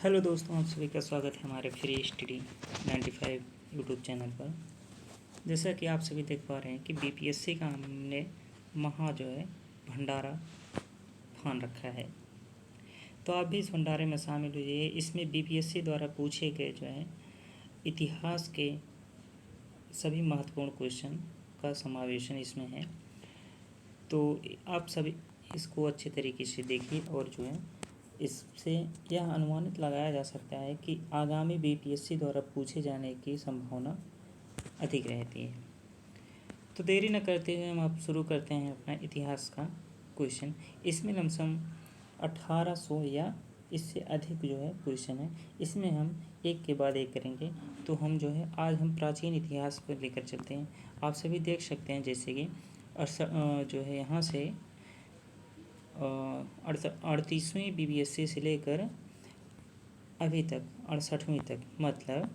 Hello दोस्तों, आप सभी का स्वागत है हमारे फ्री स्टडी 95 यूट्यूब चैनल पर। जैसा कि आप सभी देख पा रहे हैं कि बीपीएससी का हमने भंडारा फान रखा है, तो आप भी इस भंडारे में शामिल होइए। इसमें बीपीएससी द्वारा पूछे गए इतिहास के सभी महत्वपूर्ण क्वेश्चन का समावेशन इसमें है। तो आप सभी इसको अच्छे तरीके से देखिए और इससे यह अनुमानित लगाया जा सकता है कि आगामी बीपीएससी द्वारा पूछे जाने की संभावना अधिक रहती है। तो देरी न करते हुए हम अब शुरू करते हैं अपना इतिहास का क्वेश्चन। इसमें लमसम 1800 या इससे अधिक क्वेश्चन है। इसमें हम एक के बाद एक करेंगे। तो हम आज हम प्राचीन इतिहास पर लेकर चलते हैं। आप सभी देख सकते हैं जैसे कि यहाँ से 38वीं बीपीएससी से लेकर अभी तक 68वीं तक, मतलब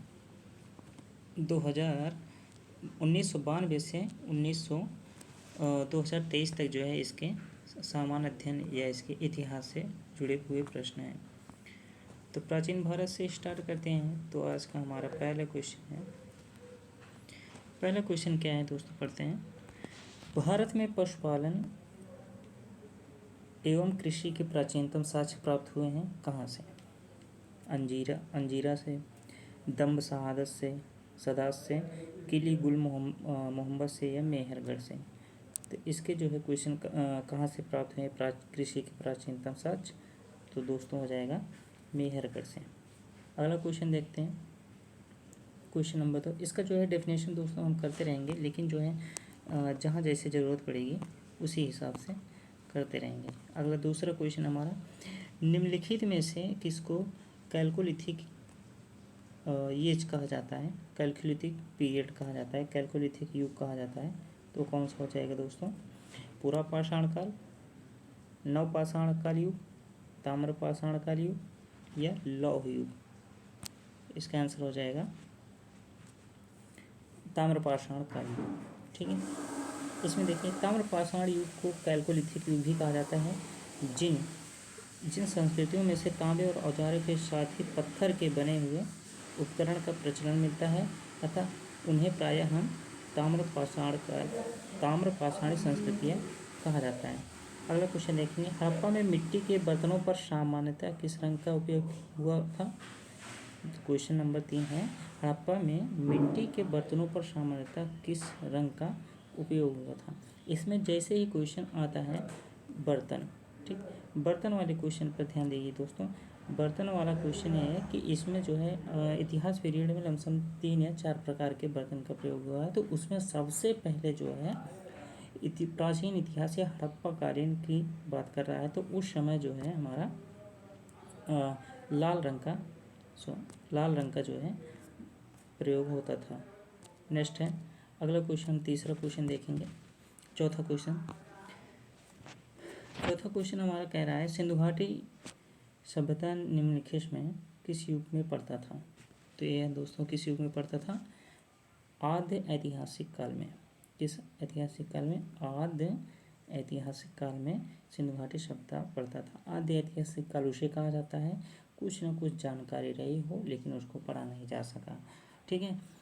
1992 से 2023 तक इसके सामान्य अध्ययन या इसके इतिहास से जुड़े हुए प्रश्न हैं। तो प्राचीन भारत से स्टार्ट करते हैं। तो आज का हमारा पहला क्वेश्चन है। पहला क्वेश्चन क्या है दोस्तों, पढ़ते हैं। भारत में पशुपालन एवं कृषि के प्राचीनतम साक्ष्य प्राप्त हुए हैं कहाँ से? अंजीरा से, दम्ब शहादत से, सदास से, किली गुल मोहम्मद से या मेहरगढ़ से। तो इसके क्वेश्चन कहाँ से प्राप्त हुए कृषि के प्राचीनतम साक्ष्य? तो दोस्तों हो जाएगा मेहरगढ़ से। अगला क्वेश्चन देखते हैं। Question number 2। इसका डेफिनेशन दोस्तों हम करते रहेंगे, लेकिन जहाँ जैसे ज़रूरत पड़ेगी उसी हिसाब से करते रहेंगे। अगला दूसरा क्वेश्चन हमारा, निम्नलिखित में से किसको कैल्कोलिथिक एज कहा जाता है? कैल्कोलिथिक पीरियड कहा जाता है, कैल्कोलिथिक युग कहा जाता है। तो कौन सा हो जाएगा दोस्तों? पूरा पाषाण काल, नवपाषाण काल युग, ताम्रपाषाण काल युग या लौह युग? इसका आंसर हो जाएगा ताम्रपाषाण काल युग। ठीक है। इसमें देखिए, ताम्रपाषाण युग को कैल्कोलिथिक युग भी कहा जाता है। जिन संस्कृतियों में से तांबे और औजारों के साथ ही पत्थर के बने हुए उपकरण का प्रचलन मिलता है, अतः उन्हें प्रायः हम ताम्रपाषाणी संस्कृतियाँ कहा जाता है। अगला क्वेश्चन देखेंगे। हड़प्पा में मिट्टी के बर्तनों पर सामान्यतः किस रंग का उपयोग हुआ था? क्वेश्चन नंबर 3 है, हड़प्पा में मिट्टी के बर्तनों पर सामान्यतः किस रंग का उपयोग हुआ था? इसमें जैसे ही क्वेश्चन आता है बर्तन, ठीक, बर्तन वाले क्वेश्चन पर ध्यान दीजिए दोस्तों। बर्तन वाला क्वेश्चन है कि इसमें इतिहास पीरियड में लमसम 3 या 4 प्रकार के बर्तन का प्रयोग हुआ है। तो उसमें सबसे पहले प्राचीन इतिहास या हड़प्पा कालीन की बात कर रहा है। तो उस समय हमारा लाल रंग का प्रयोग होता था। नेक्स्ट है अगला क्वेश्चन, तीसरा क्वेश्चन देखेंगे। चौथा क्वेश्चन हमारा कह रहा है, सिंधु घाटी सभ्यता निम्नलिखित में किस युग में पड़ता था? तो ये दोस्तों किस युग में पड़ता था? आद्य ऐतिहासिक काल में। किस ऐतिहासिक काल में? आद्य ऐतिहासिक काल में सिंधु घाटी सभ्यता पड़ता था। आद्य ऐतिहासिक काल उसे कहा जाता है कुछ न कुछ जानकारी रही हो लेकिन उसको पढ़ा नहीं जा सका। ठीक है।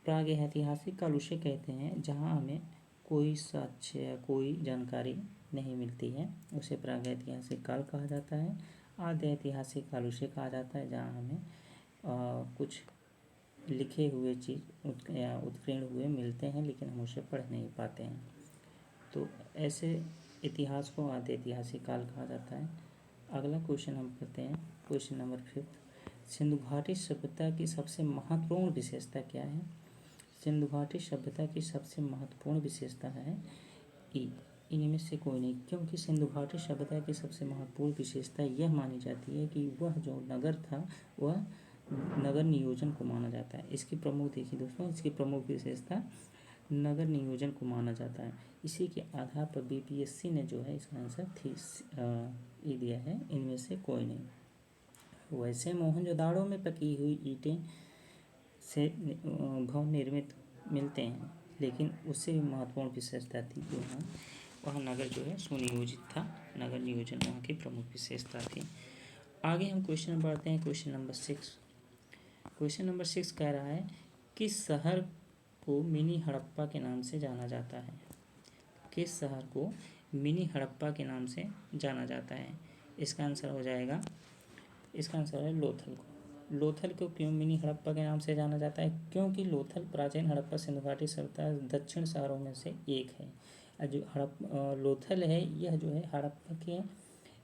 प्राग ऐतिहासिक काल उसे कहते हैं जहाँ हमें कोई साक्ष्य या कोई जानकारी नहीं मिलती है, उसे प्राग ऐतिहासिक काल कहा जाता है। आद्य ऐतिहासिक काल उसे कहा जाता है जहाँ हमें कुछ लिखे हुए चीज़ या उत्कीर्ण हुए मिलते हैं लेकिन हम उसे पढ़ नहीं पाते हैं। तो ऐसे इतिहास को आद्य ऐतिहासिक काल कहा जाता है। अगला क्वेश्चन हम पढ़ते हैं। Question number 5। सिंधु घाटी सभ्यता की सबसे महत्वपूर्ण विशेषता क्या है? सिंधु घाटी सभ्यता की सबसे महत्वपूर्ण विशेषता है इनमें से कोई नहीं, क्योंकि सिंधु घाटी सभ्यता की सबसे महत्वपूर्ण विशेषता यह मानी जाती है कि वह जो नगर था वह नगर नियोजन को माना जाता है। इसकी प्रमुख देखिए दोस्तों, इसकी प्रमुख विशेषता नगर नियोजन को माना जाता है। इसी के आधार पर बीपीएससी ने इसका आंसर ये दिया है, इनमें से कोई नहीं। वैसे मोहनजोदाड़ो में पकी हुई ईंटें से भवन निर्मित मिलते हैं, लेकिन उससे भी महत्वपूर्ण विशेषता थी कि वहाँ नगर सुनियोजित था। नगर नियोजन वहाँ की प्रमुख विशेषता थी। आगे हम क्वेश्चन पढ़ते हैं, क्वेश्चन नंबर 6। क्वेश्चन नंबर 6 कह रहा है किस शहर को मिनी हड़प्पा के नाम से जाना जाता है। किस शहर को मिनी हड़प्पा के नाम से जाना जाता है। इसका आंसर हो जाएगा, इसका आंसर है लोथल को। लोथल को क्यों मिनी हड़प्पा के नाम से जाना जाता है? क्योंकि लोथल प्राचीन हड़प्पा सिंधु घाटी सभ्यता दक्षिण शहरों में से एक है। जो लोथल है, यह जो है हड़प्पा के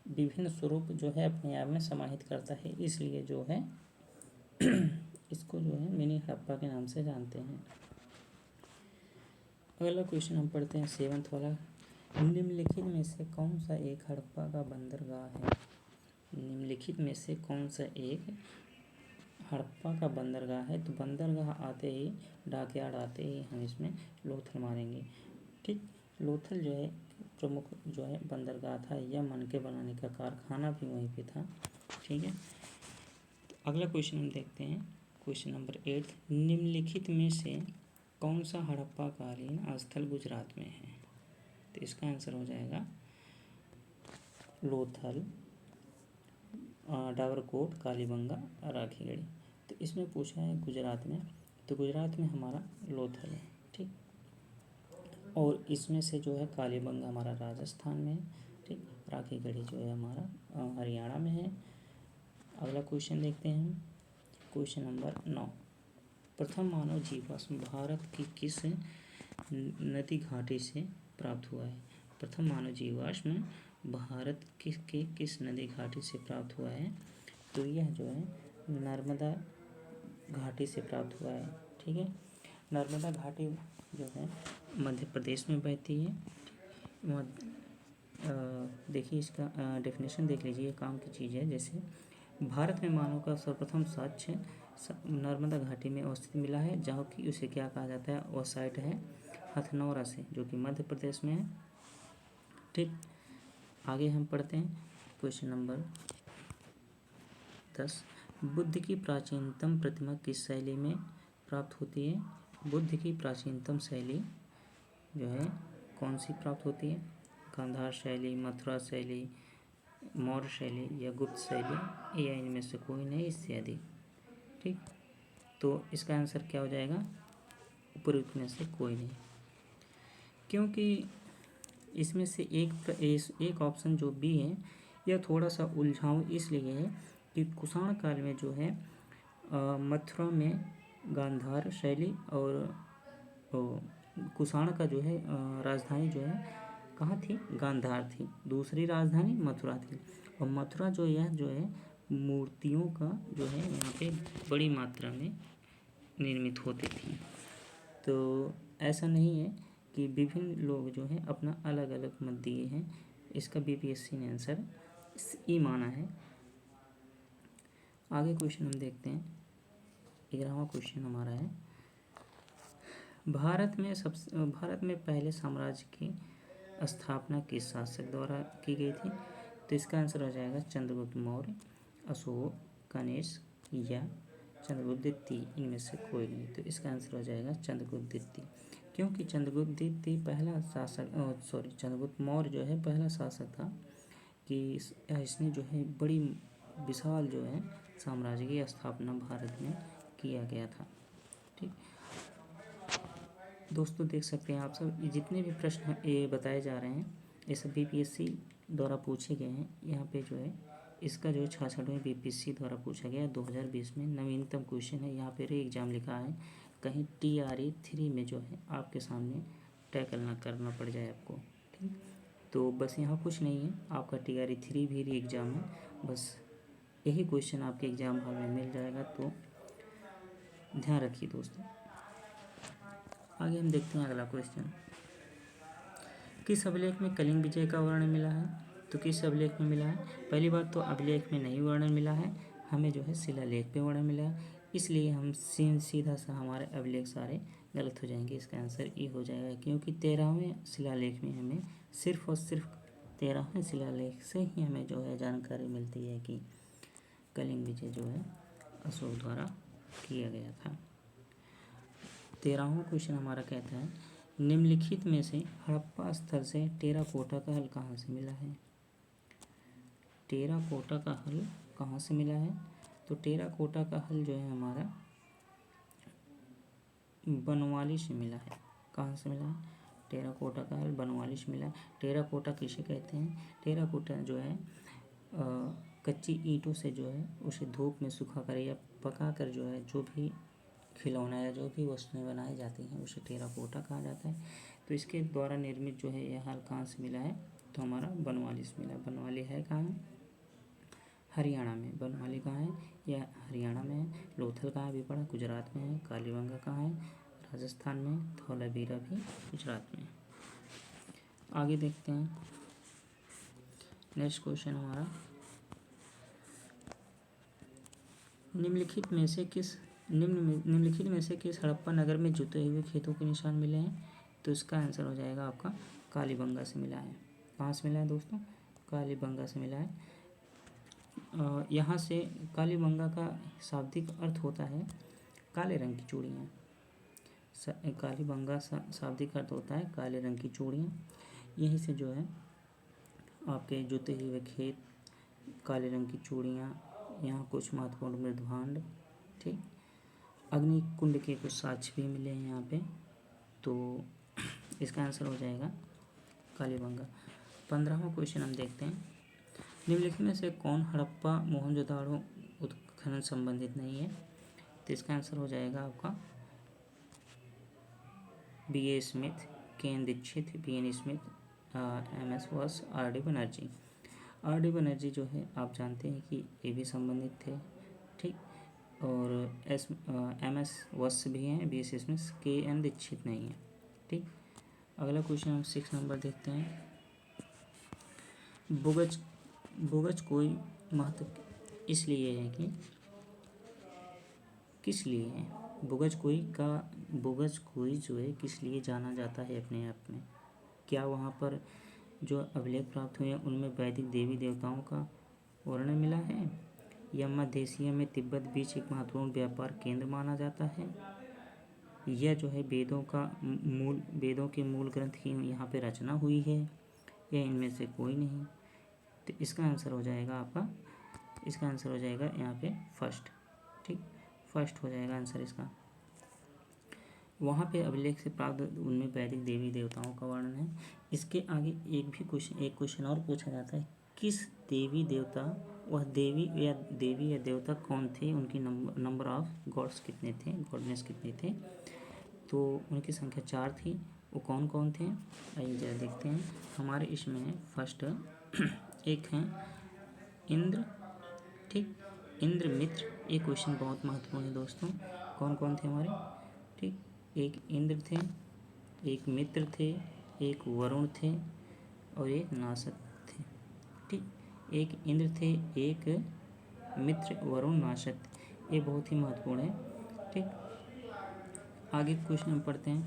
विभिन्न स्वरूप जो है अपने आप में समाहित करता है, इसलिए जो है इसको जो है मिनी हड़प्पा के नाम से जानते हैं। अगला क्वेश्चन हम पढ़ते हैं 7th वाला। निम्नलिखित में से कौन सा एक हड़प्पा का बंदरगाह है? निम्नलिखित में से कौन सा एक हड़प्पा का बंदरगाह है? तो बंदरगाह आते ही, डॉकयार्ड आते ही हम इसमें लोथल मारेंगे। ठीक, लोथल जो है प्रमुख जो है बंदरगाह था। यह मनके बनाने का कारखाना भी वहीं पे था। ठीक है, अगला क्वेश्चन हम देखते हैं, क्वेश्चन नंबर 8। निम्नलिखित में से कौन सा हड़प्पा कालीन स्थल गुजरात में है? तो इसका आंसर हो जाएगा लोथल, डावरकोट, कालीबंगा, राखीगढ़ी। तो इसमें पूछा है गुजरात में, तो गुजरात में हमारा लोथल है। ठीक, और इसमें से जो है कालीबंगा हमारा राजस्थान में है। ठीक, राखीगढ़ी जो है हमारा हरियाणा में है। अगला क्वेश्चन देखते हैं हम, क्वेश्चन नंबर 9। प्रथम मानव जीवाश्म भारत की किस नदी घाटी से प्राप्त हुआ है? प्रथम मानव जीवाश्म भारत के किस नदी घाटी से प्राप्त हुआ है? तो यह जो है नर्मदा घाटी से प्राप्त हुआ है। ठीक है, नर्मदा घाटी जो है मध्य प्रदेश में बहती है। देखिए इसका डेफिनेशन देख लीजिए, काम की चीज़ है। जैसे भारत में मानव का सर्वप्रथम साक्ष्य नर्मदा घाटी में अवस्थित मिला है, जहाँ की उसे क्या कहा जाता है, वह साइट है हथनौरा से, जो कि मध्य प्रदेश में है। ठीक, आगे हम पढ़ते हैं क्वेश्चन नंबर 10। बुद्ध की प्राचीनतम प्रतिमा किस शैली में प्राप्त होती है? बुद्ध की प्राचीनतम शैली जो है कौन सी प्राप्त होती है? गांधार शैली, मथुरा शैली, मौर्य शैली या गुप्त शैली, या इनमें से कोई नहीं, इससे अधिक। ठीक, तो इसका आंसर क्या हो जाएगा? उपरोक्त में से कोई नहीं, क्योंकि इसमें से एक ऑप्शन जो बी है यह थोड़ा सा उलझाऊ इसलिए है कि कुषाण काल में जो है मथुरा में गांधार शैली और कुषाण का जो है राजधानी जो है कहाँ थी? गांधार थी। दूसरी राजधानी मथुरा थी, और मथुरा जो है मूर्तियों का जो है यहाँ पे बड़ी मात्रा में निर्मित होती थी। तो ऐसा नहीं है कि विभिन्न लोग जो हैं अपना अलग अलग मत दिए हैं। इसका बीपीएससी ने आंसर ई माना है। आगे क्वेश्चन हम देखते हैं, 11वां क्वेश्चन हमारा है, भारत में पहले साम्राज्य की स्थापना किस शासक द्वारा की गई थी? तो इसका आंसर हो जाएगा चंद्रगुप्त मौर्य, अशोक, कनिष्क या चंद्रगुप्त द्वितीय, इनमें से कोई नहीं। तो इसका आंसर हो जाएगा चंद्रगुप्त द्वितीय, क्योंकि चंद्रगुप्त द्वितीय पहला शासक चंद्रगुप्त मौर्य जो है पहला शासक था कि इसने जो है बड़ी विशाल जो है साम्राज्य की स्थापना भारत में किया गया था। ठीक दोस्तों, देख सकते हैं आप सब, जितने भी प्रश्न ये बताए जा रहे हैं ये सब बीपीएससी द्वारा पूछे गए हैं। यहाँ पे जो है इसका जो है 66वें बीपीएससी द्वारा पूछा गया 2020 में नवीनतम क्वेश्चन है। यहाँ पे री एग्ज़ाम लिखा है, कहीं TRE 3 में जो है आपके सामने टैकल ना करना पड़ जाए आपको। ठीक, तो बस यहाँ कुछ नहीं है, आपका TRE 3 भी री एग्ज़ाम है, बस यही क्वेश्चन आपके एग्ज़ाम हॉल में मिल जाएगा, तो ध्यान रखिए दोस्तों। आगे हम देखते हैं अगला क्वेश्चन, किस अभिलेख में कलिंग विजय का वर्णन मिला है? तो किस अभिलेख में मिला है? पहली बात तो अभिलेख में नहीं वर्णन मिला है, हमें जो है शिलालेख पे वर्णन मिला है, इसलिए हम सीधा सा हमारे अभिलेख सारे गलत हो जाएंगे। इसका आंसर ई हो जाएगा, क्योंकि 13वें शिलालेख में हमें सिर्फ और सिर्फ 13वें शिलालेख से ही हमें जो है जानकारी मिलती है कि कलिंग विजय जो है अशोक द्वारा किया गया था। 13वां क्वेश्चन हमारा कहता है, निम्नलिखित में से हड़प्पा स्थल से टेराकोटा का हल कहाँ से मिला है? टेराकोटा का हल कहाँ से मिला है? तो टेराकोटा का हल जो है हमारा बनवाली से मिला है। कहाँ से मिला है? टेराकोटा का हल बनवाली से मिला है। टेराकोटा किसे कहते हैं? टेराकोटा जो है कच्ची ईंटों से जो है उसे धूप में सुखा कर या पका कर जो है जो भी खिलौना या जो भी वस्तुएं बनाई जाती हैं उसे टेराकोटा कहा जाता है। तो इसके द्वारा निर्मित जो है यह हल कहाँ से मिला है? तो हमारा बनवाली से मिला। बनवाली है कहाँ है? हरियाणा में। बनवाली कहाँ है? यह हरियाणा में है। लोथल कहाँ भी पड़ा? गुजरात में है। कालीबंगा कहाँ है? राजस्थान में। धौलावीरा भी गुजरात में। आगे देखते हैं। नेक्स्ट क्वेश्चन हमारा, निम्नलिखित में से किस हड़प्पा नगर में जुते हुए खेतों के निशान मिले हैं? तो इसका आंसर हो जाएगा आपका कालीबंगा से मिला है। कहाँ से मिला है दोस्तों? कालीबंगा से मिला है। यहाँ से कालीबंगा का शाब्दिक अर्थ होता है काले रंग की चूड़ियाँ। कालीबंगा शाब्दिक अर्थ होता है काले रंग की चूड़ियाँ। यहीं से जो है आपके जुते हुए खेत, काले रंग की चूड़ियाँ, यहाँ कुछ महत्वपूर्ण मृदभांड, ठीक, अग्नि कुंड के कुछ साक्ष्य भी मिले हैं यहाँ पे। तो इसका आंसर हो जाएगा कालीबंगा। 15वां क्वेश्चन हम देखते हैं। निम्नलिखित में से कौन हड़प्पा मोहनजोदाड़ो उत्खनन संबंधित नहीं है? तो इसका आंसर हो जाएगा आपका B.A. Smith, K.N. Dikshit, B.N. Smith, M.S. वॉस, R.D. बनर्जी। R.D. बनर्जी जो है आप जानते हैं कि ये भी संबंधित थे, ठीक, और M.S. वॉस भी हैं, B.S. Smith, K.N. दीक्षित नहीं है, ठीक। अगला क्वेश्चन हम 6 नंबर देखते हैं। बोगज कोई महत्व इसलिए है कि किस लिए है? बोगज कोई जो है किस लिए जाना जाता है अपने आप में? क्या वहाँ पर जो अभिलेख प्राप्त हुए हैं उनमें वैदिक देवी देवताओं का वर्णन मिला है, या मध्य एशिया में तिब्बत बीच एक महत्वपूर्ण व्यापार केंद्र माना जाता है, यह जो है वेदों के मूल ग्रंथ की यहाँ पे रचना हुई है, या इनमें से कोई नहीं? तो इसका आंसर हो जाएगा यहाँ पे फर्स्ट, ठीक, फर्स्ट हो जाएगा आंसर इसका। वहाँ पे अभिलेख से प्राप्त उनमें वैदिक देवी देवताओं का वर्णन है। इसके आगे एक क्वेश्चन और पूछा जाता है, किस देवी देवता वह देवी या देवता कौन थे, उनकी नंबर ऑफ गॉड्स कितने थे, गॉडनेस कितने थे? तो उनकी संख्या 4 थी। वो कौन कौन थे? आइए जरा देखते हैं। हमारे इसमें फर्स्ट एक हैं इंद्र, ठीक, इंद्र मित्र। ये क्वेश्चन बहुत महत्वपूर्ण है दोस्तों। कौन कौन थे हमारे? ठीक, एक इंद्र थे, एक मित्र थे, एक वरुण थे और एक नासक थे, ठीक। एक इंद्र थे, एक मित्र, वरुण, नासक, ये बहुत ही महत्वपूर्ण है, ठीक। आगे क्वेश्चन हम पढ़ते हैं।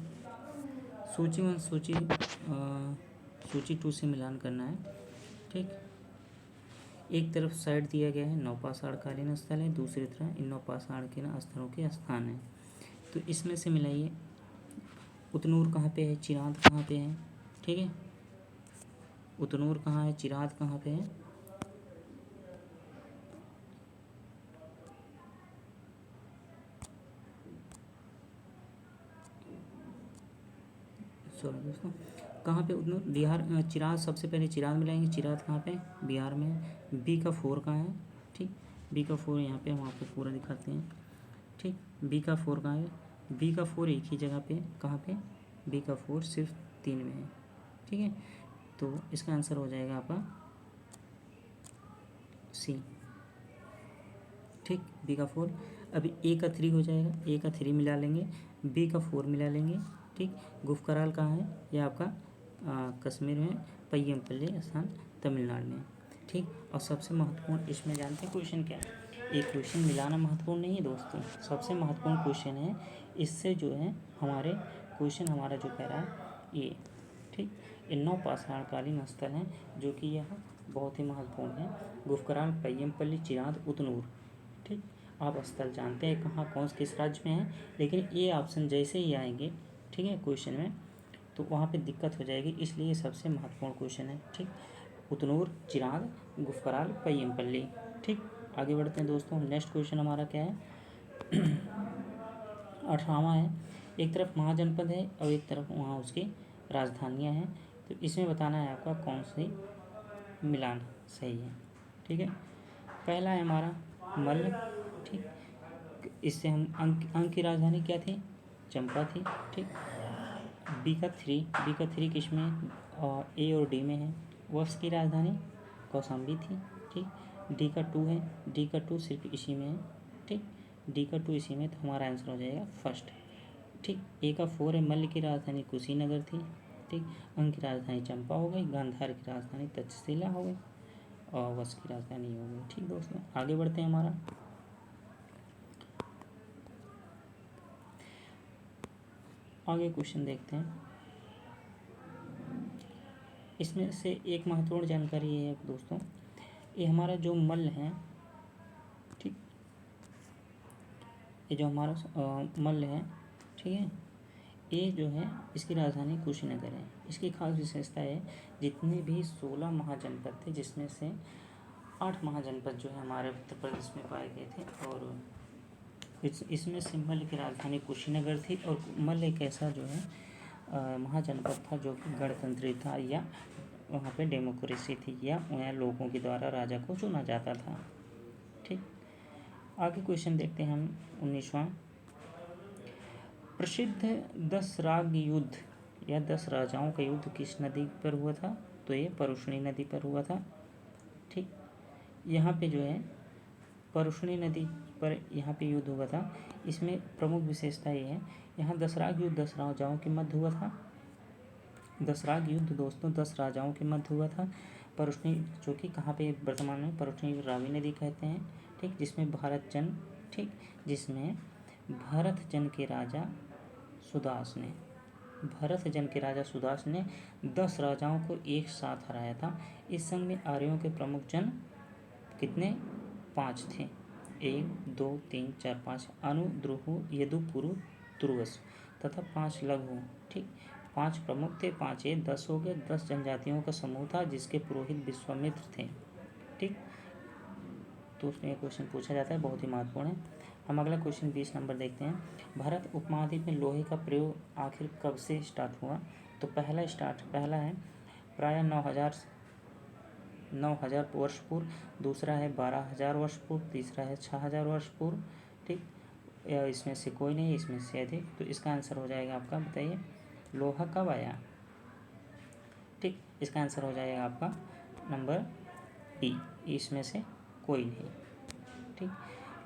सूची 1 सूची 2 से मिलान करना है, ठीक। एक तरफ साइड दिया गया है नौपाषाण कालीन स्थल है, दूसरी तरफ इन नौपाषाण के स्थलों के स्थान है। तो इसमें से मिलाइए। उतनूर कहाँ पे है, चिरांद कहाँ पे है, ठीक है। उतनूर कहाँ है, चिरांद कहाँ पे है? सॉरी दोस्तों, कहाँ पे उतनूर? बिहार। चिरांद सबसे पहले चिरांद मिलाएंगे। चिरांद कहाँ पे? बिहार में। बी का 4 कहाँ है, ठीक। बी का 4 यहाँ पे हम आपको पूरा दिखाते हैं, ठीक। बी का 4 कहाँ है? बी का 4 एक ही जगह पे, कहाँ पे? बी का 4 सिर्फ 3 में है, ठीक है। तो इसका आंसर हो जाएगा आपका सी, ठीक, बी का 4। अभी ए का 3 हो जाएगा, ए का 3 मिला लेंगे, बी का 4 मिला लेंगे, ठीक। गुफकराल कहाँ है? यह आपका कश्मीर में, पय्यमपल्ली स्थान तमिलनाडु में, ठीक। और सबसे महत्वपूर्ण इसमें जानते हैं क्वेश्चन क्या है? एक क्वेश्चन मिलाना महत्वपूर्ण नहीं है दोस्तों, सबसे महत्वपूर्ण क्वेश्चन है। इससे जो है हमारे क्वेश्चन हमारा जो कह रहा है ये, ठीक, इन 9 पाषाणकालीन स्थल हैं जो कि यह बहुत ही महत्वपूर्ण है। गुफकराल, पय्यमपल्ली, चिरांद, उतनूर, ठीक। आप स्थल जानते हैं कहाँ कौन किस राज्य में है, लेकिन ये ऑप्शन जैसे ही आएंगे, ठीक है, क्वेश्चन में, तो वहाँ पे दिक्कत हो जाएगी, इसलिए ये सबसे महत्वपूर्ण क्वेश्चन है, ठीक। उतनूर, चिरांद, गुफकराल, पय्यमपल्ली, ठीक। आगे बढ़ते हैं दोस्तों। नेक्स्ट क्वेश्चन हमारा क्या है, 18वां है। एक तरफ महाजनपद है और एक तरफ वहाँ उसकी राजधानियाँ हैं, तो इसमें बताना है आपका कौन सी मिलान सही है। ठीक है, पहला है हमारा मल्ल। ठीक, इससे हम अंक की राजधानी क्या थी, चंपा थी। ठीक, बी का थ्री किस में, ए और डी में है। वत्स की राजधानी कौशाम्बी थी। ठीक, डी का टू है, डी का टू सिर्फ इसी में है। ठीक, डी का टू इसी में, तो हमारा आंसर हो जाएगा फर्स्ट। ठीक, ए का फोर है, मल्ल की राजधानी कुशीनगर थी। ठीक, अंक की राजधानी चंपा हो गई, गांधार की राजधानी तक्षशिला हो गई और वत्स की राजधानी हो गई। ठीक दोस्तों, आगे बढ़ते हैं। हमारा आगे क्वेश्चन देखते हैं। इसमें से एक महत्वपूर्ण जानकारी है दोस्तों, ये हमारा जो मल्ल है, ठीक, ये जो हमारा मल्ल है, ठीक है, ये जो है इसकी राजधानी कुशीनगर है। इसकी खास विशेषता है, जितने भी 16 महाजनपद थे जिसमें से 8 महाजनपद जो है हमारे उत्तर प्रदेश में पाए गए थे, और इसमें से मल्ल की राजधानी कुशीनगर थी। और मल्ल एक ऐसा जो है महाजनपद था जो कि गणतंत्री था, या वहाँ पे डेमोक्रेसी थी, या वहाँ लोगों के द्वारा राजा को चुना जाता था। ठीक, आगे क्वेश्चन देखते हैं हम 19वां। प्रसिद्ध 10 राग युद्ध या 10 राजाओं का युद्ध किस नदी पर हुआ था, तो ये परुष्णी नदी पर हुआ था। ठीक, यहाँ पे जो है परुष्णी नदी पर यहाँ पे युद्ध हुआ था। इसमें प्रमुख विशेषता ये है, यहाँ 10 राग युद्ध 10 राजाओं के मध्य हुआ था। 10 राग युद्ध दोस्तों 10 राजाओं के मध्य हुआ था। परुष्णी जो कि कहाँ पे वर्तमान में परुष्णी रावी नदी कहते हैं। ठीक, जिसमें भरत जन के राजा सुदास ने 10 राजाओं को एक साथ हराया था। इस संघ में आर्यों के प्रमुख जन कितने, 5 थे, 1 2 3 4 5, अनु, द्रुहु, यदु, पुरु, तुर्वस तथा 5 लघु। ठीक, 5 प्रमुख थे, 5 ये 10 हो गए। 10 जनजातियों का समूह था जिसके पुरोहित विश्वामित्र थे। ठीक, तो उसमें एक क्वेश्चन पूछा जाता है, बहुत ही महत्वपूर्ण है। हम अगला क्वेश्चन 20 नंबर देखते हैं। भारत उपमहाद्वीप में लोहे का प्रयोग आखिर कब से स्टार्ट हुआ, तो पहला है प्रायः 9,000 वर्ष पूर्व, दूसरा है 12,000 वर्ष पूर्व, तीसरा है 6,000 वर्ष पूर्व। ठीक, इसमें से कोई नहीं, इसमें से अधिक, तो इसका आंसर हो जाएगा आपका, बताइए लोहा कब आया। ठीक, इसका आंसर हो जाएगा आपका नंबर डी, इसमें से कोई नहीं। ठीक,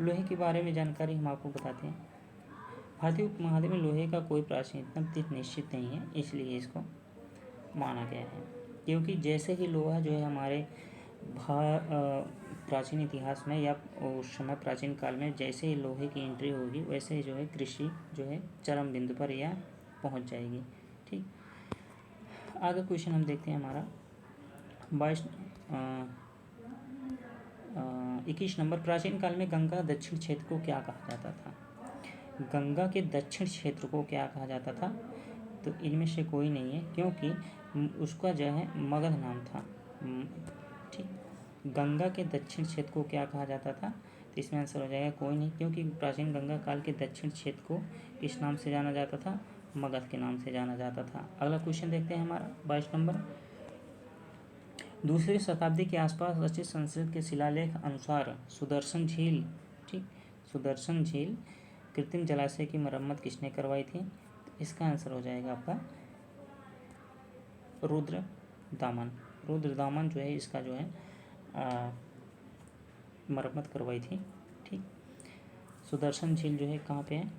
लोहे के बारे में जानकारी हम आपको बताते हैं। भारतीय उपमहाद्वीप में लोहे का कोई प्राचीनतम तिथि निश्चित नहीं है, इसलिए इसको माना गया है, क्योंकि जैसे ही लोहा जो है हमारे प्राचीन इतिहास में या उस समय प्राचीन काल में जैसे ही लोहे की एंट्री होगी, वैसे ही जो है कृषि जो है चरम बिंदु पर या पहुंच जाएगी। ठीक, आगे क्वेश्चन हम देखते हैं हमारा 21 नंबर। प्राचीन काल में गंगा दक्षिण क्षेत्र को क्या कहा जाता था, गंगा के दक्षिण क्षेत्र को क्या कहा जाता था, तो इनमें से कोई नहीं है, क्योंकि उसका जो है मगध नाम था। ठीक, गंगा के दक्षिण क्षेत्र को क्या कहा जाता था, तो इसमें आंसर हो जाएगा कोई नहीं, क्योंकि प्राचीन गंगा काल के दक्षिण क्षेत्र को किस नाम से जाना जाता था, मगध के नाम से जाना जाता था। अगला क्वेश्चन देखते हैं हमारा 22 नंबर। दूसरी शताब्दी के आसपास रचित संस्कृत के शिलालेख अनुसार सुदर्शन झील, ठीक, सुदर्शन झील कृत्रिम जलाशय की मरम्मत किसने करवाई थी, तो इसका आंसर हो जाएगा आपका रुद्रदामन जो है इसका जो है मरम्मत करवाई थी। ठीक, सुदर्शन झील जो है कहाँ पे है,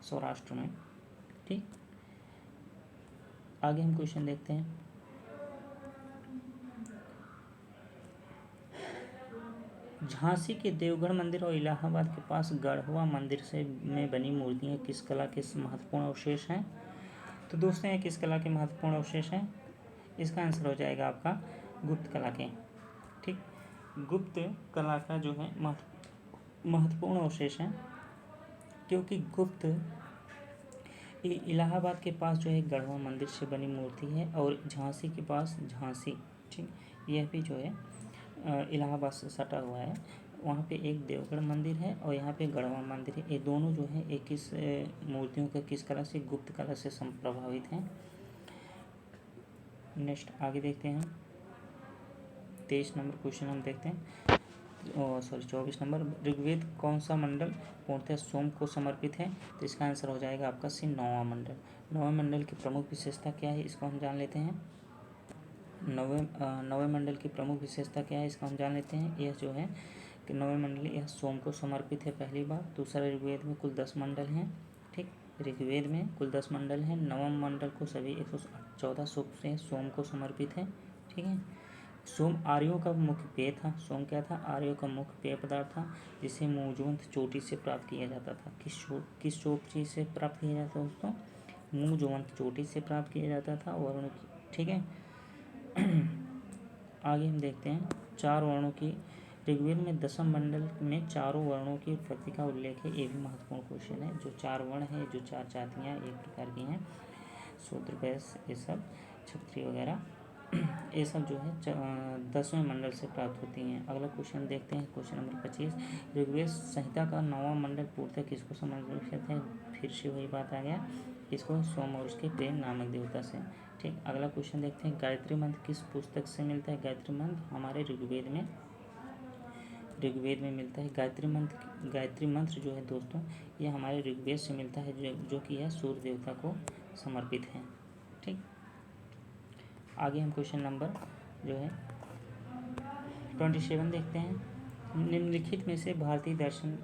सौराष्ट्र में। ठीक, आगे हम क्वेश्चन देखते हैं। झांसी के देवगढ़ मंदिर और इलाहाबाद के पास गढ़वा मंदिर में बनी मूर्तियाँ किस कला के महत्वपूर्ण अवशेष हैं, तो दोस्तों ये किस कला के महत्वपूर्ण अवशेष हैं, इसका आंसर हो जाएगा आपका गुप्त कला के। ठीक, गुप्त कला का जो है महत्वपूर्ण अवशेष है, क्योंकि गुप्त इलाहाबाद के पास जो है गढ़वा मंदिर से बनी मूर्ति है, और झांसी के पास झांसी, ठीक, यह भी जो है इलाहाबाद से सटा हुआ है। वहाँ पे एक देवगढ़ मंदिर है और यहाँ पे गढ़वा मंदिर है। ये दोनों जो है एक किस मूर्तियों का किस कला से, गुप्त कला से प्रभावित हैं। नेक्स्ट आगे देखते हैं 23 नंबर क्वेश्चन हम देखते हैं। 24 नंबर, ऋग्वेद कौन सा मंडल पूर्णतः सोम को समर्पित है? तो इसका आंसर हो जाएगा आपका सी 9वां मंडल। 9वें मंडल की प्रमुख विशेषता क्या है, इसको हम जान लेते हैं। 9वें मंडल की प्रमुख विशेषता क्या है, इसको हम जान लेते हैं। यह जो है कि 9वें मंडल यह सोम को समर्पित है, पहली बात। दूसरा, ऋग्वेद में कुल 10 मंडल हैं। ठीक, ऋग्वेद में कुल 10 मंडल हैं। 9वें मंडल को सभी 114 सूक्त से सोम को समर्पित है। ठीक है। सोम आर्यों का मुख्य पेय था। सोम क्या था? आर्यों का मुख्य पेय पदार्थ था, जिसे मूंजवंत चोटी से प्राप्त किया जाता था। किस चोटी से प्राप्त किया जाता था दोस्तों? मूंजवंत चोटी से प्राप्त किया जाता था वर्णों की। ठीक है। आगे हम देखते हैं 4 वर्णों की। ऋग्वेद में 10वें मंडल में चारों वर्णों की उत्पत्ति का उल्लेख है। ये भी महत्वपूर्ण क्वेश्चन है। जो 4 वर्ण है, जो 4 जातियाँ एक प्रकार की हैं, शूद्र, वैश्य, ये सब, क्षत्रिय वगैरह, ये सब जो है 10वें मंडल से प्राप्त होती हैं। अगला क्वेश्चन देखते हैं, क्वेश्चन नंबर 25। ऋग्वेद संहिता का 9वां मंडल पूर्णतः किसको समर्पित है? फिर से वही बात आ गया, इसको सोम और उसके प्रेम नामक देवता से। ठीक, अगला क्वेश्चन देखते हैं, गायत्री मंत्र किस पुस्तक से मिलता है? गायत्री मंत्र हमारे ऋग्वेद में मिलता है। गायत्री मंत्र जो है दोस्तों, ये हमारे ऋग्वेद से मिलता है, जो कि यह सूर्य देवता को समर्पित है। ठीक, आगे हम क्वेश्चन नंबर जो है 27 देखते हैं। निम्नलिखित में से भारतीय दर्शन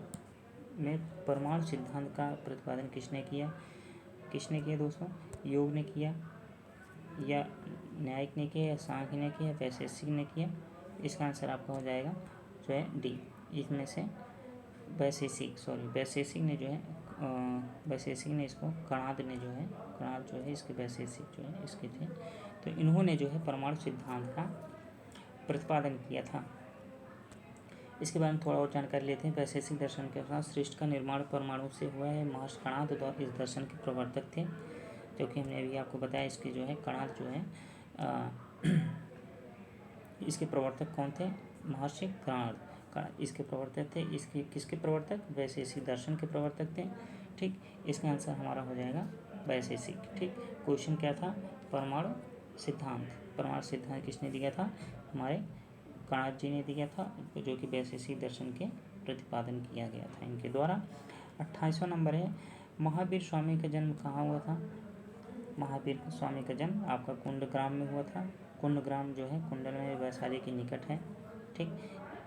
में परमाणु सिद्धांत का प्रतिपादन किसने किया दोस्तों? योग ने किया, या न्यायिक ने किया, या सांख्य ने किया, या वैशेषिक ने किया? इसका आंसर आपका हो जाएगा जो है डी। इसमें से वैशेषिक ने जो है वैशेषिक ने इसको, कणाद जो है इसके वैशेषिक जो है इसके थे। तो इन्होंने जो है परमाणु सिद्धांत का प्रतिपादन किया था। इसके बारे में थोड़ा और जानकारी लेते हैं। वैशेषिक दर्शन के अनुसार सृष्टि का निर्माण परमाणु से हुआ है। महर्षि कणाद इस दर्शन के प्रवर्तक थे, जो कि हमने अभी आपको बताया। इसके जो है कणाद जो है इसके प्रवर्तक कौन थे? महर्षि कणाद इसके प्रवर्तक थे। इसके किसके प्रवर्तक? वैशेषिक दर्शन के प्रवर्तक थे। ठीक, इसका आंसर हमारा हो जाएगा वैशेषिक। ठीक, क्वेश्चन क्या था? परमाणु सिद्धांत किसने दिया था? हमारे कणाद जी ने दिया था, जो कि वैशेषिक दर्शन के प्रतिपादन किया गया था इनके द्वारा। 28वां नंबर है, महावीर स्वामी का जन्म कहाँ हुआ था? महावीर स्वामी का जन्म आपका कुंडग्राम में हुआ था। कुंडग्राम जो है कुंडल में वैशाली के निकट है। ठीक,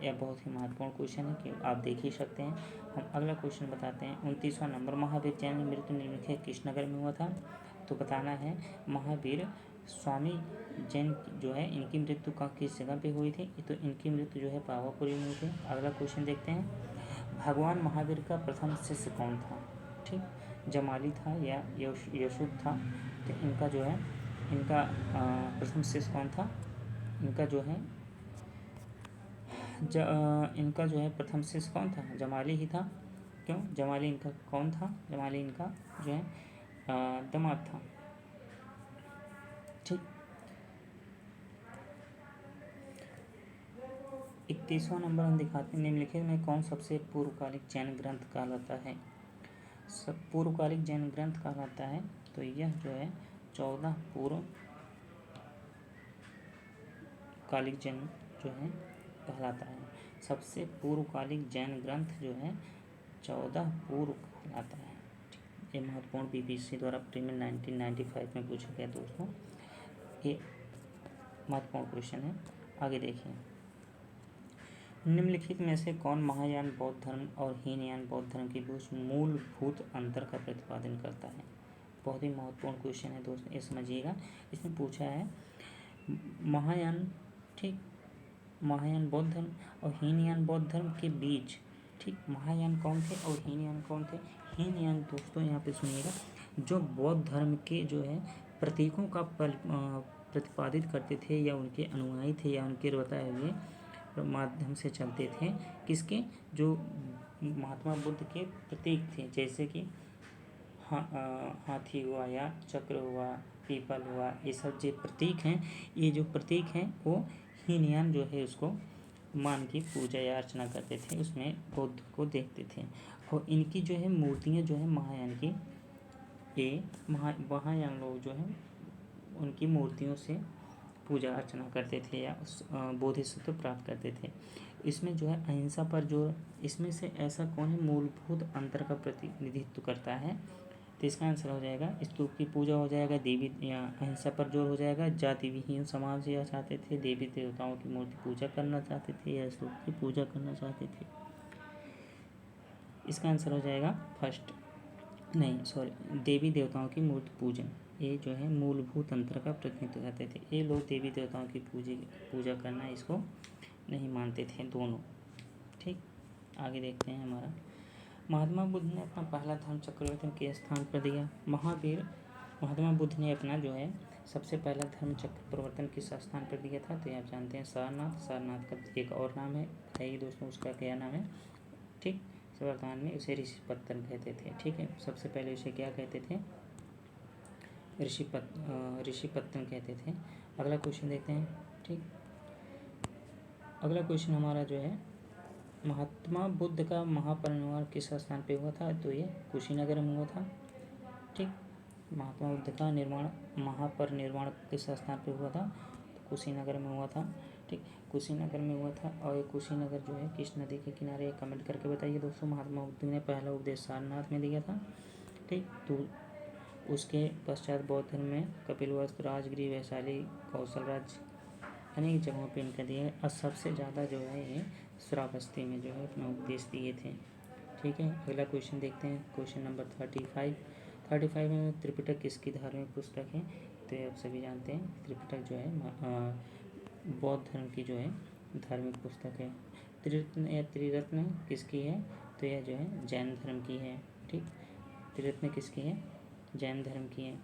यह बहुत ही महत्वपूर्ण क्वेश्चन है कि आप देख ही सकते हैं। हम अगला क्वेश्चन बताते हैं 29वां नंबर, महावीर जैन मृत्यु निम्नलिखित किस नगर में हुआ था? तो बताना है महावीर स्वामी जैन जो है इनकी मृत्यु का किस जगह पे हुई थी? तो इनकी मृत्यु जो है पावापुरी में हुई थी। अगला क्वेश्चन देखते हैं, भगवान महावीर का प्रथम शिष्य कौन था? ठीक, जमाली था या यशुद था? तो इनका जो है प्रथम शिष्य कौन था? इनका जो है प्रथम शिष्य कौन था? जमाली ही था। क्यों? जमाली इनका कौन था? जमाली इनका जो है दामाद था। ठीक, 31वां नंबर हम दिखाते हैं, निम्नलिखित में कौन सबसे पूर्वकालिक जैन ग्रंथ कहलाता है? पूर्वकालिक जैन ग्रंथ कहलाता है, तो यह जो है 14 पूर्वकालिक जैन जो है कहलाता है। सबसे पूर्वकालिक जैन ग्रंथ जो है 14 पूर्व कहलाता है। ये महत्वपूर्ण बीबीसी द्वारा प्रीमियर 1995 में पूछा गया दोस्तों। ये महत्वपूर्ण क्वेश्चन है। आगे देखिए, निम्नलिखित में से कौन महायान बौद्ध धर्म और हीनयान बौद्ध धर्म के बीच मूलभूत अंतर का प्रतिपादन करता है? बहुत ही महत्वपूर्ण क्वेश्चन है दोस्तों, ये समझिएगा। इसमें पूछा है महायान, ठीक, महायान बौद्ध धर्म और हीनयान बौद्ध धर्म के बीच। ठीक, महायान कौन थे और हीनयान कौन थे? हीनयान दोस्तों यहाँ पे सुनिएगा, जो बौद्ध धर्म के जो है प्रतीकों का प्रतिपादित करते थे, या उनके अनुयायी थे, या उनके बताए हुए माध्यम से चलते थे। किसके? जो महात्मा बुद्ध के प्रतीक थे, जैसे कि हाथी हुआ, या चक्र हुआ, पीपल हुआ, ये सब जो प्रतीक हैं, वो हीनयान जो है उसको मान की पूजा या अर्चना करते थे, उसमें बौद्ध को देखते थे। और इनकी जो है मूर्तियाँ जो है महायान की, ये महायान लोग जो है उनकी मूर्तियों से पूजा अर्चना करते थे या बोधिसत्व प्राप्त करते थे। इसमें जो है अहिंसा पर जो, इसमें से ऐसा कौन है मूलभूत अंतर का प्रतिनिधित्व करता है? तो इसका आंसर हो जाएगा स्तूप की पूजा हो जाएगा, देवी या अहिंसा पर जोर हो जाएगा, जाति विहीन समाज या चाहते थे, देवी देवताओं की मूर्ति पूजा करना चाहते थे या स्तूप की पूजा करना चाहते थे। इसका आंसर हो जाएगा फर्स्ट, नहीं सॉरी, देवी देवताओं की मूर्ति पूजन, ये जो है मूलभूत अंतर का प्रतिनिधित्व करते थे। ये लोग देवी देवताओं की पूजा करना इसको नहीं मानते थे दोनों। ठीक, आगे देखते हैं हमारा। महात्मा बुद्ध ने अपना पहला धर्म चक्र परिवर्तन किस स्थान पर दिया? महात्मा बुद्ध ने अपना जो है सबसे पहला धर्म चक्र परिवर्तन किस स्थान पर दिया था? तो आप जानते हैं सारनाथ। सारनाथ का एक और नाम है, बताइए दोस्तों उसका क्या नाम है? ठीक, वर्तमान में उसे ऋषिपत्तन कहते थे। ठीक है, सबसे पहले उसे क्या कहते थे? ऋषिपत्तन कहते थे। अगला क्वेश्चन देखते हैं। ठीक, अगला क्वेश्चन हमारा जो है, महात्मा बुद्ध का महापरिनिर्वाण किस स्थान पे हुआ था? तो ये कुशीनगर में हुआ था। ठीक, महात्मा बुद्ध का महापरिनिर्वाण किस स्थान पे हुआ था? तो कुशीनगर में हुआ था। ठीक, कुशीनगर में हुआ था। और कुशीनगर जो है किस नदी के किनारे? कमेंट करके बताइए दोस्तों। महात्मा बुद्ध ने पहला उपदेश सारनाथ में दिया था। ठीक, तो उसके पश्चात बौद्ध धर्म में कपिलवस्तु, राजगिरी, वैशाली, कौशलराज अनेक जगहों पे इनका दिया है। और सबसे ज़्यादा जो है ये श्रावस्ती में जो है अपना उपदेश दिए थे। ठीक है, अगला क्वेश्चन देखते हैं। क्वेश्चन नंबर 35 में त्रिपिटक किसकी धार्मिक पुस्तक है? तो ये आप सभी जानते हैं, त्रिपिटक जो है बौद्ध धर्म की जो है धार्मिक पुस्तक है। त्रिरत्न किसकी है? तो यह जो है जैन धर्म की है। ठीक, त्रिरत्न किसकी है? जैन धर्म की है।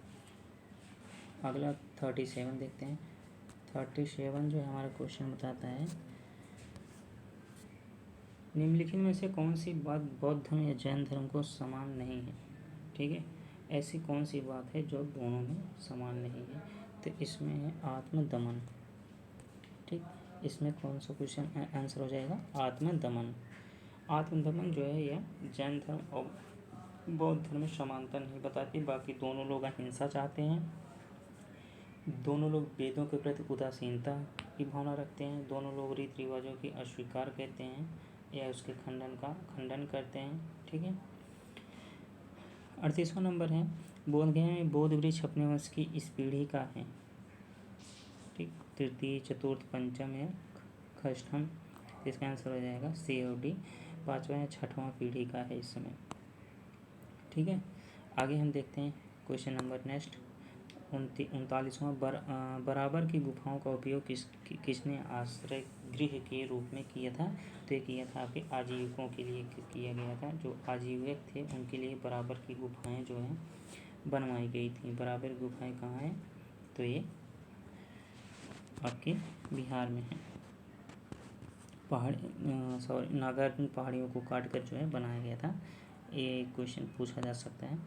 अगला 37 देखते हैं। 37 जो हमारा क्वेश्चन बताता है, निम्नलिखित में से कौन सी बात बौद्ध धर्म या जैन धर्म को समान नहीं है? ठीक है, ऐसी कौन सी बात है जो दोनों में समान नहीं है? तो इसमें है आत्मदमन। ठीक, इसमें कौन सा क्वेश्चन आंसर हो जाएगा? आत्मदमन। आत्मदमन जो है यह जैन धर्म और बौद्ध धर्म में समानता नहीं बताती। बाकी दोनों लोग अहिंसा चाहते हैं, दोनों लोग वेदों के प्रति उदासीनता की भावना रखते हैं, दोनों लोग रीति रिवाजों की अस्वीकार कहते हैं या उसके खंडन करते हैं। ठीक है, 38वां नंबर है, बोधगया में बौद्ध वृक्ष अपने वंश की इस पीढ़ी का है? ठीक, तृतीय, चतुर्थ, पंचम या षष्ठम? इसका आंसर हो जाएगा सी और डी, 5वां या 6वां पीढ़ी का है इस समय। ठीक है, आगे हम देखते हैं क्वेश्चन नंबर नेक्स्ट 39वां, बराबर की गुफाओं का उपयोग किसने आश्रय गृह के रूप में किया था? तो ये किया था आपके आजीविकों के लिए किया गया था। जो आजीविक थे उनके लिए बराबर की गुफाएं जो हैं बनवाई गई थी। बराबर गुफाएं कहाँ हैं? तो ये आपके बिहार में है। नागार्जुन पहाड़ियों को काट कर जो है बनाया गया था। ये क्वेश्चन पूछा जा सकता है।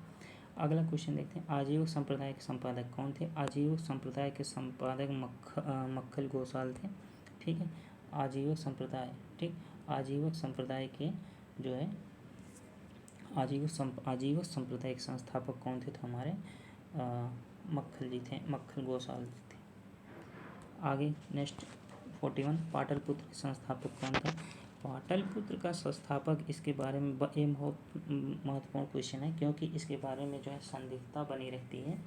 अगला क्वेश्चन देखते हैं, आजीविक संप्रदाय के संपादक कौन थे? आजीविक संप्रदाय के संपादक मक्खल गोसाल थे। ठीक है, आजीविक संप्रदाय, ठीक, आजीविक संप्रदाय के जो है आजीविक संप्रदाय के संस्थापक कौन थे? तो हमारे मक्खल जी थे, मक्खल गोसाल जी थे। आगे नेक्स्ट 41, पाटलिपुत्र के संस्थापक कौन था? पाटलिपुत्र का संस्थापक, इसके बारे में ये बहुत महत्वपूर्ण क्वेश्चन है क्योंकि इसके बारे में जो है संदिग्धता बनी रहती है।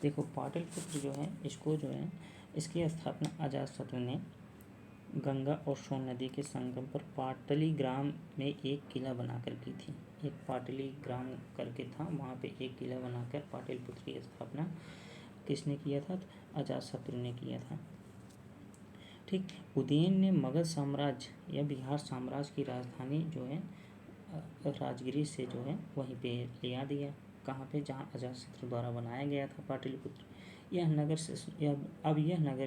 देखो, पाटलिपुत्र जो है इसको जो है इसकी स्थापना अजातशत्रु ने गंगा और सोन नदी के संगम पर पाटली ग्राम में एक किला बनाकर की थी। एक पाटली ग्राम करके था, वहाँ पे एक किला बनाकर पाटलिपुत्र की स्थापना किसने किया था? अजातशत्रु ने किया था। ठीक, उदयन ने मगध साम्राज्य या बिहार साम्राज्य की राजधानी जो है राजगिरी से जो है वहीं पे लिया दिया। कहाँ पे? जहाँ अजातशत्रु द्वारा बनाया गया था पाटलिपुत्र। यह नगर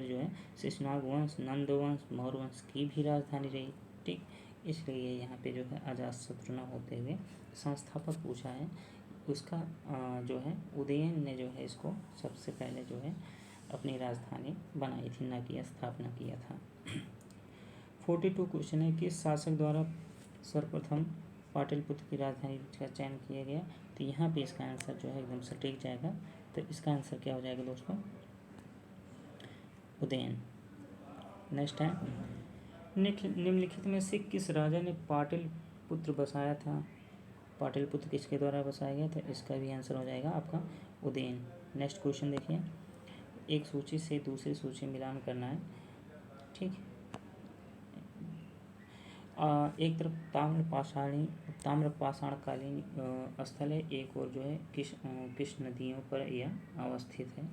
जो है शेषनाग वंश, नंद वंश, मौर्य वंश की भी राजधानी रही। ठीक, इसलिए यहाँ पे जो है अजातशत्रु न होते हुए संस्थापक पूछा है उसका जो है उदयन ने जो है इसको सबसे पहले जो है अपनी राजधानी बनाई थी, न कि स्थापना किया था। 42 क्वेश्चन है, किस शासक द्वारा सर्वप्रथम पाटलिपुत्र की राजधानी का चयन किया गया। तो यहाँ पे इसका आंसर जो है एकदम सटीक जाएगा। तो इसका आंसर क्या हो जाएगा दोस्तों, उदयन। नेक्स्ट है, निम्नलिखित में से किस राजा ने पाटलिपुत्र बसाया था। पाटलिपुत्र किसके द्वारा बसाया गया था, इसका भी आंसर हो जाएगा आपका उदयन। नेक्स्ट क्वेश्चन देखिए, एक सूची से दूसरी सूची मिलान करना है। ठीक, एक तरफ ताम्रपाषाणकालीन स्थल है, एक और जो है किस नदियों पर यह अवस्थित है।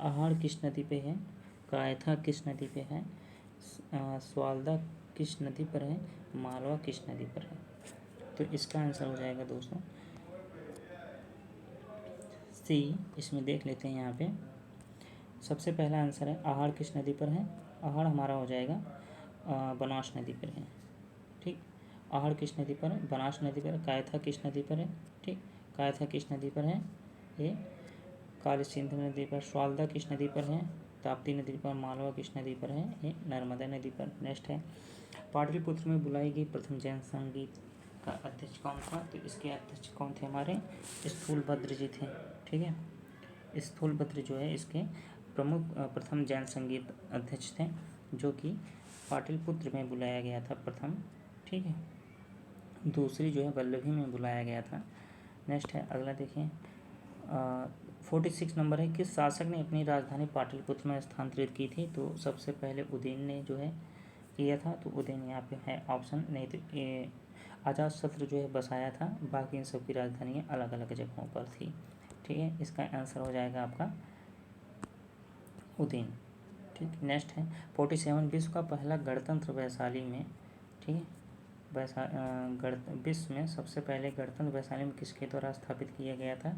अहाड़ किस नदी पे है, कायथा किस नदी पे है, स्वाल्दा किस नदी पर है, मालवा किस नदी पर है। तो इसका आंसर हो जाएगा दोस्तों सी। इसमें देख लेते हैं, यहाँ पे सबसे पहला आंसर है अहाड़ किस नदी पर है। अहाड़ हमारा हो जाएगा बनास नदी पर है। ठीक, अहाड़ किस नदी पर है, बनास नदी पर। कायथा किस नदी पर है, ठीक, कायथा किस नदी पर है, ये काली सिंधु नदी पर। स्वाल्दा किस नदी पर है, ताप्ती नदी पर। मालवा किस नदी पर है, ये नर्मदा नदी पर। नेक्स्ट है, पाटलिपुत्र में बुलाई गई प्रथम जैन संगीत का अध्यक्ष कौन था। तो इसके अध्यक्ष कौन थे, हमारे स्थूलभद्र जी थे। ठीक है, स्थूलभद्र जो है इसके प्रमुख प्रथम जैन संगीत अध्यक्ष थे, जो कि पाटलिपुत्र में बुलाया गया था प्रथम। ठीक है, दूसरी जो है वल्लभी में बुलाया गया था। नेक्स्ट है, अगला देखिए 46 नंबर है, किस शासक ने अपनी राजधानी पाटलिपुत्र में स्थानांतरित की थी। तो सबसे पहले उदयन ने जो है किया था। तो उदयन यहाँ पे है ऑप्शन, नहीं तो अजातशत्रु जो है बसाया था। बाकी इन सब की राजधानियाँ अलग अलग जगहों पर थी। ठीक है, इसका आंसर हो जाएगा आपका उदयन। ठीक, नेक्स्ट है 47, विश्व का पहला गणतंत्र वैशाली में। ठीक है, विश्व में सबसे पहले गणतंत्र वैशाली में किसके द्वारा स्थापित किया गया था।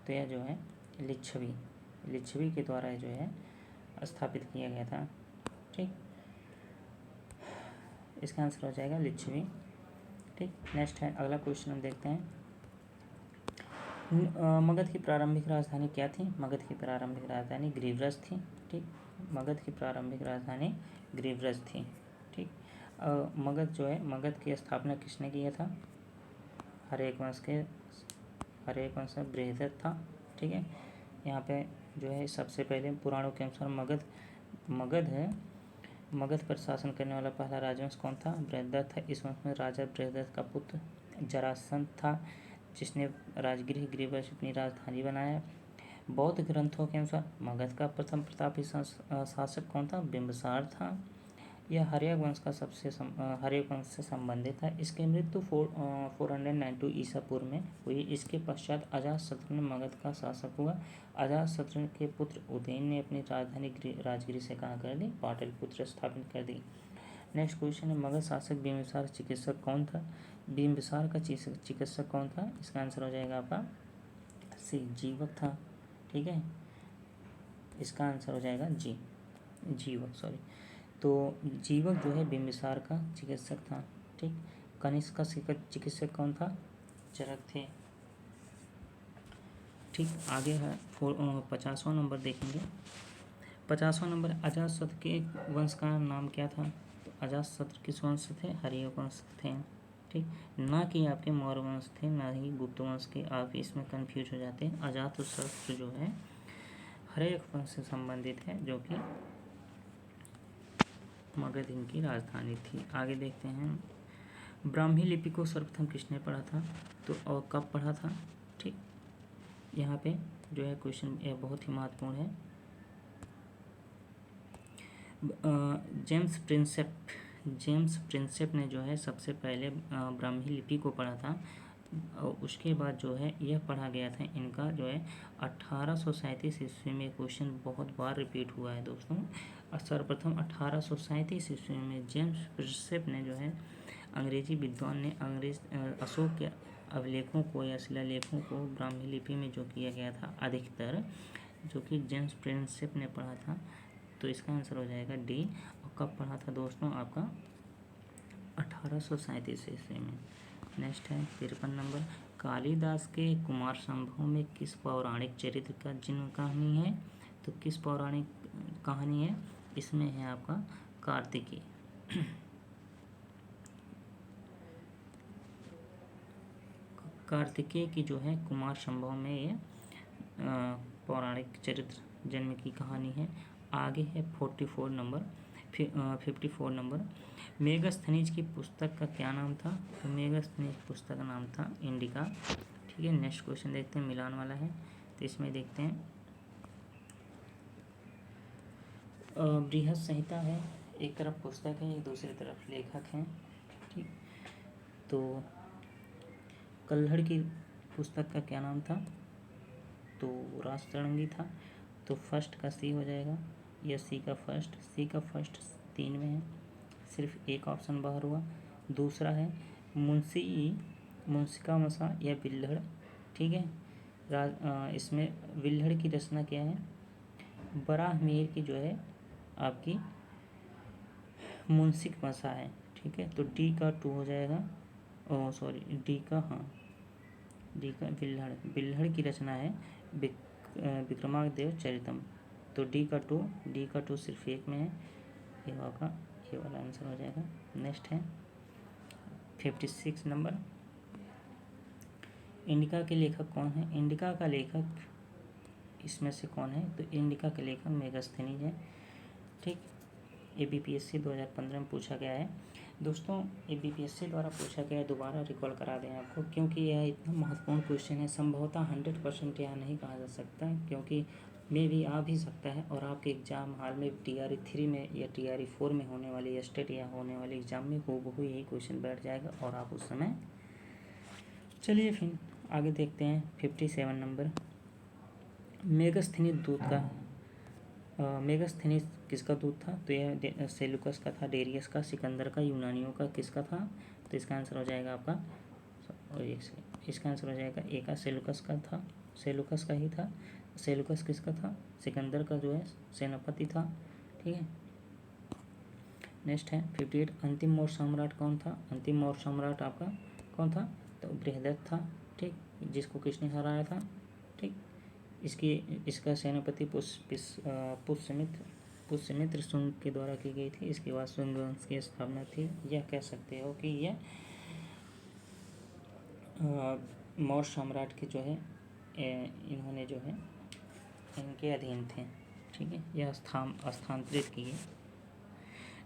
तो यह जो है लिच्छवी के द्वारा जो है स्थापित किया गया था। ठीक, इसका आंसर हो जाएगा लिच्छवी। ठीक, नेक्स्ट है, अगला क्वेश्चन हम देखते हैं, मगध की प्रारंभिक राजधानी क्या थी। मगध की प्रारंभिक राजधानी ग्रीव्रज थी। ठीक, मगध की प्रारंभिक राजधानी ग्रीव्रज थी। ठीक, मगध जो है, मगध की स्थापना किसने किया था। हर्यक वंश बृहद्रथ था। ठीक है, यहाँ पे जो है सबसे पहले पुराणों के अनुसार मगध पर शासन करने वाला पहला राजवंश कौन था, बृहद्रथ था। इस वंश में राजा बृहद्रथ का पुत्र जरासंध था, जिसने राजगृह ग्रीव्रज अपनी राजधानी बनाया। बौद्ध ग्रंथों के अनुसार मगध का प्रथम प्रतापी शासक कौन था, बिंबिसार था। यह हर्यक वंश से संबंधित था। इसकी मृत्यु 492 ईसा पूर्व में हुई। इसके पश्चात अजातशत्रु ने मगध का शासक हुआ। अजातशत्रु के पुत्र उदयन ने अपनी राजधानी राजगृह से कहाँ कर दी, पाटलिपुत्र स्थापित कर दी। नेक्स्ट क्वेश्चन है, मगध शासक बिंबिसार चिकित्सक कौन था। बिंबिसार का चिकित्सक कौन था, इसका आंसर हो जाएगा आपका सी, जीवक था। ठीक है, इसका आंसर हो जाएगा जीवक सॉरी। तो जीवक जो है बिंबिसार का चिकित्सक था। ठीक, कनिष्क का चिकित्सक कौन था, चरक थे। ठीक, आगे है 50वां नंबर देखेंगे। 50वां नंबर, अजातशत्रु के वंश का नाम क्या था। तो अजातशत्रु किस वंश से थे, हर्यक वंश थे। ठीक, ना कि आपके मौर्य वंश थे, ना ही गुप्त वंश के। आप इसमें कंफ्यूज हो जाते हैं। अजातशत्रु जो है हर्यक वंश से संबंधित है, जो कि मगध इनकी राजधानी थी। आगे देखते हैं, ब्राह्मी लिपि को सर्वप्रथम किसने पढ़ा था। तो और कब पढ़ा था। ठीक, यहाँ पे जो है क्वेश्चन यह बहुत ही महत्वपूर्ण है। जेम्स प्रिंसेप ने जो है सबसे पहले ब्राह्मी लिपि को पढ़ा था। उसके बाद जो है यह पढ़ा गया था इनका जो है 1837 ईस्वी में। क्वेश्चन बहुत बार रिपीट हुआ है दोस्तों। सर्वप्रथम 1837 ईस्वी में जेम्स प्रिंसेप ने जो है अंग्रेजी विद्वान ने अशोक के अभिलेखों को या शिलालेखों को ब्राह्मी लिपि में जो किया गया था अधिकतर, जो कि जेम्स प्रिंसेप ने पढ़ा था। तो इसका आंसर हो जाएगा डी। और कब पढ़ा था दोस्तों, आपका 1837 ईस्वी में। नेक्स्ट है 53 नंबर, कालिदास के कुमार संभव में किस पौराणिक चरित्र का जन्म कहानी है। तो किस पौराणिक कहानी है, इसमें है आपका कार्तिकेय। कार्तिकेय की जो है कुमार संभव में ये पौराणिक चरित्र जन्म की कहानी है। आगे है 54 नंबर 54 नंबर। मेगास्थनीज की पुस्तक का क्या नाम था? तो मेगास्थनीज पुस्तक का नाम था इंडिका। ठीक है, नेक्स्ट क्वेश्चन देखते हैं, मिलान वाला है। तो इसमें देखते हैं बृहद संहिता है, एक तरफ पुस्तक है, एक दूसरी तरफ लेखक हैं। ठीक, तो कल्हड़ की पुस्तक का क्या नाम था? तो राजतरंगी था। तो फर्स्ट का सी हो जाएगा या सी का फर्स्ट? सी का फर्स्ट 3 में है, सिर्फ एक ऑप्शन बाहर हुआ। दूसरा है मुंशिका मसा या बिल्हड़। ठीक है, इसमें बिल्हड़ की रचना क्या है? बराहमीर की जो है आपकी मुंशिक मसा है। ठीक है, तो डी का 2 हो जाएगा। डी का बिल्हड़ की रचना है विक्रमादित्य चरितम। तो डी का 2 सिर्फ एक में है, ये वाला आंसर हो जाएगा। नेक्स्ट है 56 नंबर। इंडिका के लेखक कौन है? इंडिका का लेखक इसमें से कौन है? तो इंडिका के लेखक मेगास्थनीज है। ठीक, ABPSC 2015 में पूछा गया है दोस्तों। ABPSC द्वारा पूछा गया है, दोबारा रिकॉल करा दें आपको, क्योंकि यह इतना महत्वपूर्ण क्वेश्चन है। संभवतः 100% यह नहीं कहा जा सकता है, क्योंकि मे भी आ भी सकता है और आपके एग्ज़ाम हाल में TRE 3 में या TRE 4 में होने वाली स्टेट या होने वाले एग्ज़ाम में हूबहू यही क्वेश्चन बैठ जाएगा और आप उस समय। चलिए फिर आगे देखते हैं 57 नंबर। मेगास्थनीज दूत का मेगास्थनीज किसका दूत था? तो यह सेलुकस का था, डेरियस का, सिकंदर का, यूनानियों का, किसका था? तो इसका आंसर हो जाएगा आपका, और इसका आंसर हो जाएगा ए का, सेलुकस का था, सेलुकस का ही था। सेलुकस किसका था? सिकंदर का जो है सेनापति था। ठीक है, नेक्स्ट है 58। अंतिम मौर्य सम्राट कौन था? अंतिम मौर्य सम्राट आपका कौन था? तो बृहदत्त था। ठीक, जिसको किसने हराया था? ठीक, इसका सेनापति पुष्यमित्र शुंग के द्वारा की गई थी। इसके बाद शुंग वंश की स्थापना थी। यह कह सकते हो कि यह मौर्य सम्राट के जो है इन्होंने जो है इनके अधीन थे। ठीक है, यह स्थानांतरित किए।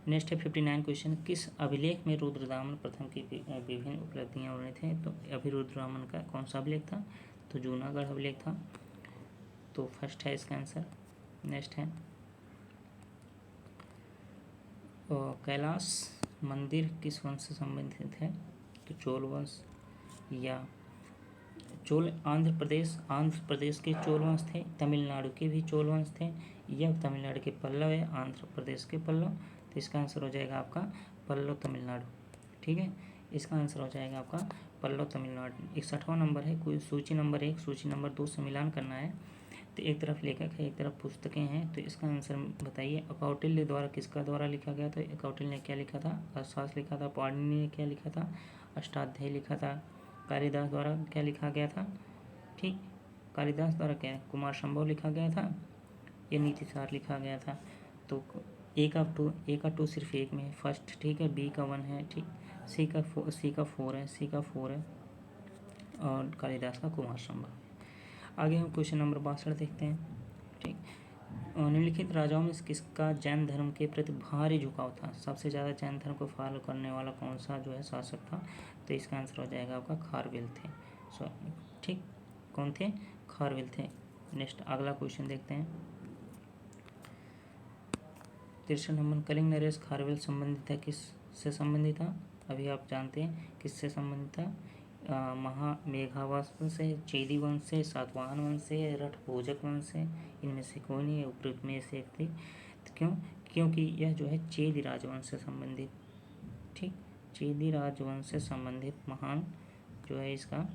नेक्स्ट है 59 क्वेश्चन। किस अभिलेख में रुद्रदामन प्रथम की विभिन्न उपलब्धियां वर्णित हैं? तो अभिरुद्रदामन का कौन सा अभिलेख था? तो जूनागढ़ अभिलेख था। तो फर्स्ट है इसका आंसर। नेक्स्ट है कैलाश मंदिर किस वंश से संबंधित है? तो चोल वंश या चोल आंध्र प्रदेश के चोल वंश थे, तमिलनाडु के भी चोल वंश थे, या तमिलनाडु के पल्लव है, आंध्र प्रदेश के पल्लव। तो इसका आंसर हो जाएगा आपका पल्लव तमिलनाडु। ठीक है, इसका आंसर हो जाएगा आपका पल्लव तमिलनाडु। 61वां नंबर है, कोई सूची नंबर 1 सूची नंबर 2 से मिलान करना है। तो एक तरफ लेखक है, एक तरफ पुस्तकें हैं। तो इसका आंसर बताइए। कौटिल्य द्वारा किसका द्वारा लिखा गया? तो कौटिल्य ने क्या लिखा था? अर्थशास्त्र लिखा था। पाणिनि ने क्या लिखा था? अष्टाध्यायी लिखा था। कालिदास द्वारा क्या लिखा गया था? ठीक, कालिदास द्वारा क्या कुमार संभव लिखा गया था, ये नीतिसार लिखा गया था। तो ए का 2 सिर्फ एक में है, फर्स्ट। ठीक है, बी का 1 है। ठीक, सी का 4 है और कालिदास का कुमार संभव। आगे हम क्वेश्चन नंबर 62 देखते हैं। ठीक, निम्नलिखित राजाओं में किसका जैन धर्म के प्रति भारी झुकाव था? सबसे ज़्यादा जैन धर्म को फॉलो करने वाला कौन सा जो है शासक था? तो इसका आंसर हो जाएगा आपका खारवेल थे। ठीक, कौन थे? खारवेल थे। नेक्स्ट अगला क्वेश्चन देखते हैं 63 नंबर। कलिंग नरेश खारवेल संबंधित है, किस से संबंधित था? अभी आप जानते हैं किससे संबंधित था। महामेघावंश से, चेदी वंश से, सातवाहन वंश से, रठभोजक वंश से। इनमें से कोई नहीं है, उपयुक्त में से एक थी। क्यों? क्योंकि यह जो है चेदी राजवंश से संबंधित। ठीक, चेदी राजवंश से संबंधित महान जो है इसका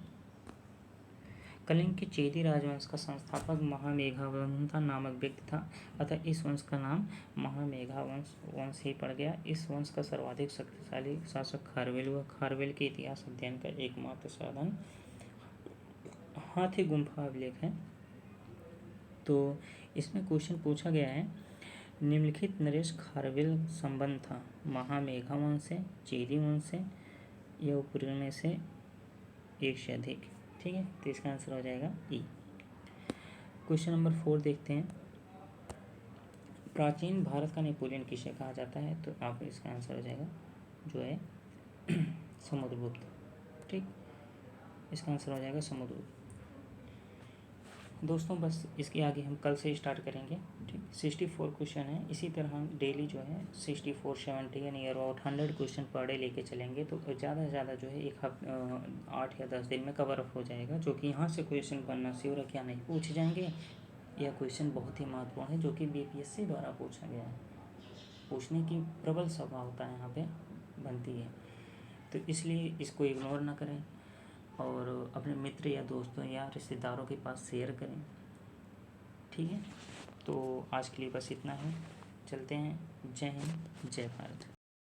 कलिंग के चेदी राजवंश का संस्थापक महामेघावंश नामक व्यक्ति था। अतः इस वंश का नाम महामेघावंश ही पड़ गया। इस वंश का सर्वाधिक शक्तिशाली शासक खारवेल हुआ। खारवेल के इतिहास अध्ययन का एकमात्र साधन हाथी गुम्फा अभिलेख है। तो इसमें क्वेश्चन पूछा गया है, निम्नलिखित नरेश खारवेल संबंध था महामेघावंश से, चेदी वंश से या उपरी में से एक से अधिक। ठीक है, तो इसका आंसर हो जाएगा ई। क्वेश्चन नंबर 4 देखते हैं। प्राचीन भारत का नेपोलियन किसे कहा जाता है? तो आप इसका आंसर हो जाएगा जो है समुद्रगुप्त। ठीक, इसका आंसर हो जाएगा समुद्रगुप्त। दोस्तों बस इसके आगे हम कल से स्टार्ट करेंगे। ठीक, 64 क्वेश्चन है। इसी तरह हम डेली जो है 64, 70 या near about 100 question per day लेके चलेंगे, तो ज़्यादा से ज़्यादा जो है 8 या 10 दिन में कवर अप हो जाएगा। जो कि यहाँ से क्वेश्चन बनना श्योर है क्या नहीं पूछ जाएंगे। यह क्वेश्चन बहुत ही महत्वपूर्ण है, जो कि बीपीएससी द्वारा पूछा गया है। पूछने की प्रबल संभावना यहाँ पे बनती है, तो इसलिए इसको इग्नोर ना करें और अपने मित्र या दोस्तों या रिश्तेदारों के पास शेयर करें। ठीक है, तो आज के लिए बस इतना है। चलते हैं। जय हिंद, जय भारत।